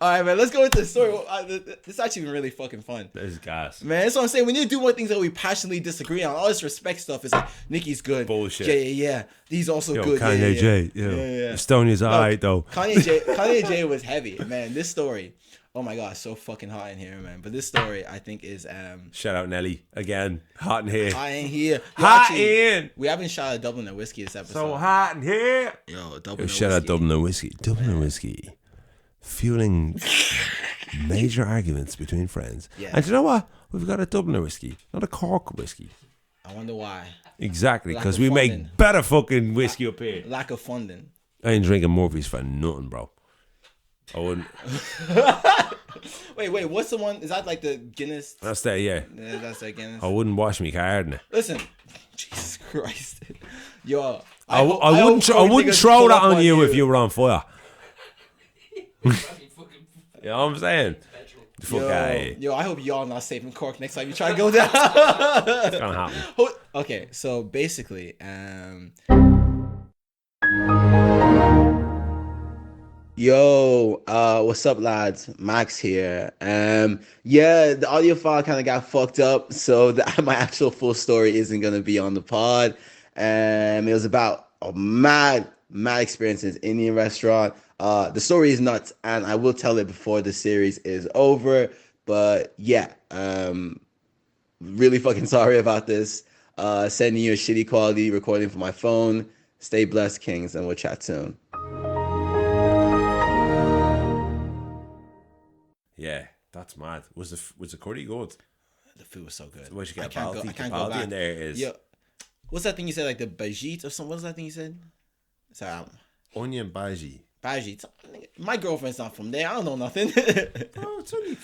All right, man. Let's go into the story. This is actually been really fucking fun. This is gas. Man, that's what I'm saying. We need to do more things that we passionately disagree on. All this respect stuff is like, Nicki's good. Bullshit. Yeah. He's also Yo, good. Kanye yeah. J. Yeah. Estonia's alright though. Kanye J was heavy, man. This story, oh my god, so fucking hot in here, man. But this story, I think, is Shout out Nelly again. Hot in here. hot in here. Yo, Hot actually, in. We haven't shot a Dubliner whiskey this episode. So hot in here. Yo, Yo, Dubliner shout out whiskey. Dubliner whiskey. Dubliner whiskey. Fueling major arguments between friends. Yeah. And you know what? We've got a Dubliner whiskey, not a Cork whiskey. I wonder why. Exactly, Lack because of we funding. make better fucking whiskey up here. Lack of funding. I ain't drinking Murphy's for nothing, bro. I wouldn't. Wait. What's the one? Is that like the Guinness? That's that, yeah. Yeah, that's the Guinness. I wouldn't wash me card in it. Listen, Jesus Christ, yo. I wouldn't throw that on you if you were on fire. You know what I'm saying? The fuck out of here. Yo, I hope y'all not safe in Cork next time you try to go down. It's gonna happen. Okay, so basically, yo, what's up, lads? Max here. Yeah, the audio file kind of got fucked up, so my actual full story isn't gonna be on the pod. It was about a mad experience in this Indian restaurant. The story is nuts, and I will tell it before the series is over. But yeah, Really fucking sorry about this. Sending you a shitty quality recording from my phone. Stay blessed, Kings, and we'll chat soon. Yeah, that's mad. Was the curry good? The food was so good. Where'd you I get can't go. balti? I can't The go balti back. in there is Yo, what's that thing you said? Like the bajit or something? What's that thing you said? Sorry, onion bhaji. bajit. My girlfriend's not from there. I don't know nothing. Oh, it's only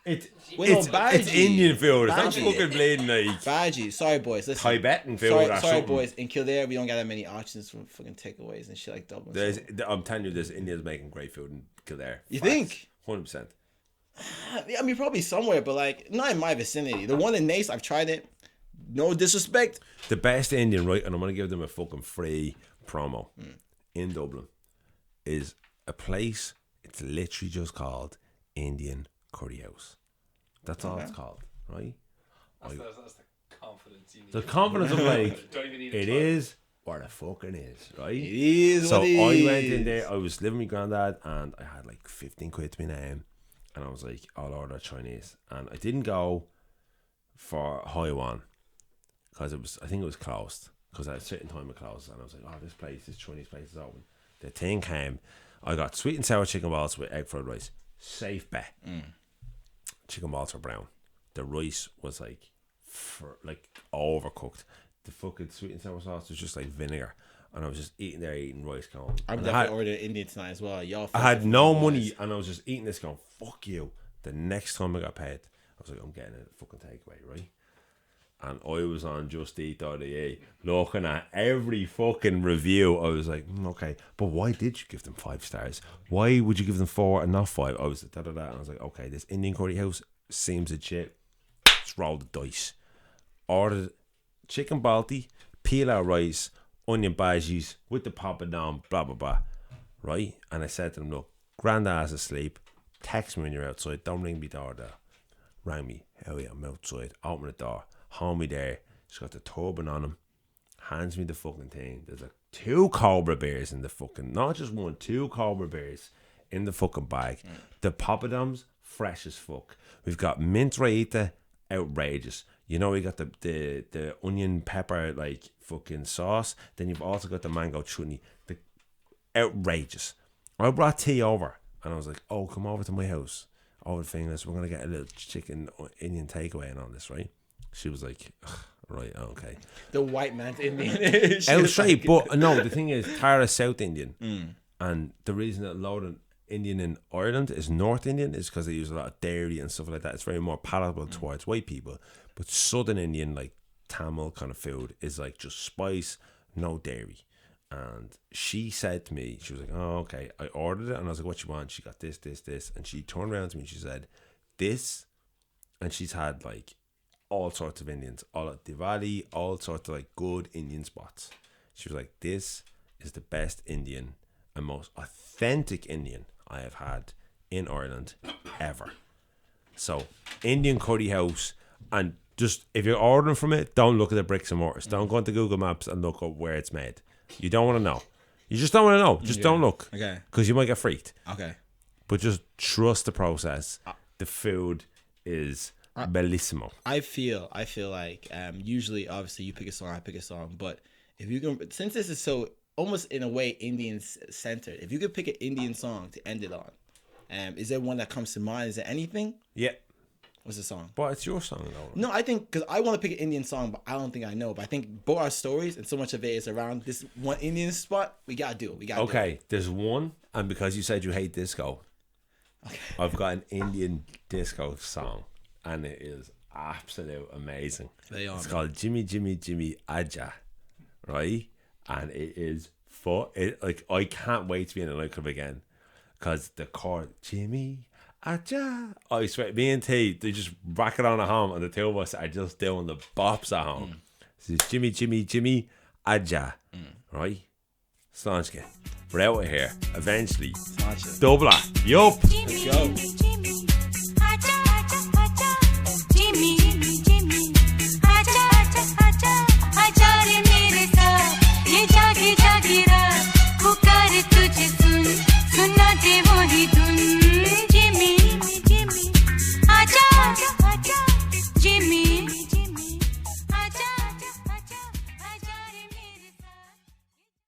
It's it's bhaji. Indian food. It's not Bhaji. fucking bleeding like Bhaji. Sorry, boys. Listen. Tibetan food Sorry, or sorry something. boys. In Kildare, we don't got that many options for fucking takeaways and shit like Dublin. There's, So. I'm telling you, there's Indians making great food in Kildare. You Facts. think? 100%. I mean, probably somewhere, but like not in my vicinity. The one in Nace, I've tried it. No disrespect. The best Indian, right, and I'm going to give them a fucking free promo in Dublin, is a place, it's literally just called Indian Curry House. That's all it's called, right? That's the confidence you need. The confidence of like, Don't even need a it title. is what it fucking is, right? It is So what it I went in is. there, I was living with my granddad, and I had like 15 quid to my name, and I was like, I'll order Chinese. And I didn't go for Haiwan, because I think it was closed, because at a certain time it closed, and I was like, oh, this Chinese place is open. The thing came, I got sweet and sour chicken balls with egg fried rice. Safe bet. Chicken balls were brown. The rice was like overcooked. The fucking sweet and sour sauce was just like vinegar. And I was just eating rice going. I'm And definitely ordering Indian tonight as well. Y'all. I had no money, and I was just eating this going, fuck you. The next time I got paid, I was like, I'm getting a fucking takeaway, right? And I was on Just Eat.ie looking at every fucking review. I was like, okay, but why did you give them 5 stars? Why would you give them 4 and not 5? I was and I was like, okay, this Indian curry house seems legit. Let's roll the dice. Ordered chicken balti, peel out rice, onion bhajis with the papadam, blah blah blah, right? And I said to them, look, granddad's asleep. Text me when you're outside. Don't ring me door. Rang me. Hell yeah, I'm outside. Open the door. Hold me there. She's got the turban on him. Hands me the fucking thing. There's like 2 Cobra bears in the fucking, not just 1, 2 Cobra bears in the fucking bag. The papadums, fresh as fuck. We've got mint raita, outrageous. You know, we got the onion pepper like fucking sauce. Then you've also got the mango chutney. The outrageous. I brought tea over, and I was like, "Oh, come over to my house. Oh, the thing is, we're gonna get a little chicken Indian takeaway and all this, right?" She was like, "Right, okay." The white man's Indian. Out straight, but no. The thing is, Tara's South Indian, and the reason that a lot of Indian in Ireland is North Indian is because they use a lot of dairy and stuff like that. It's very more palatable towards white people. But Southern Indian, like Tamil kind of food, is like just spice, no dairy. And she said to me, she was like, "Oh, okay." I ordered it, and I was like, "What you want?" She got this, this, this, and she turned around to me and she said, "This," and she's had like all sorts of Indians, all at Diwali, all sorts of like good Indian spots. She was like, "This is the best Indian and most authentic Indian I have had in Ireland ever." So Indian curry house, and just if you're ordering from it, don't look at the bricks and mortars. Don't go into Google Maps and look up where it's made. You don't want to know. You just don't want to know. Just don't look. Okay. Because you might get freaked. Okay. But just trust the process. The food is bellissimo. I feel like usually, obviously, you pick a song, I pick a song, but if you can, since this is so almost in a way Indian centered, if you could pick an Indian song to end it on, is there one that comes to mind? Is there anything? Yeah. What's the song? But it's your song, though. No, I think because I want to pick an Indian song, but I don't think I know. But I think both our stories and so much of it is around this one Indian spot. We gotta do it. We gotta. Okay, there's one, and because you said you hate disco, I've got an Indian disco song, and it is absolute amazing. It's called Jimmy Jimmy Jimmy Aja, right? And it is like I can't wait to be in a nightclub again, because the chord Jimmy Aja, I swear, me and T, they just rack it on at home, and the 2 of us are just doing the bops at home. So it's Jimmy Jimmy Jimmy Aja, right? Slanchke. We're out of here. Eventually. Dubliner. Yup. Let's go.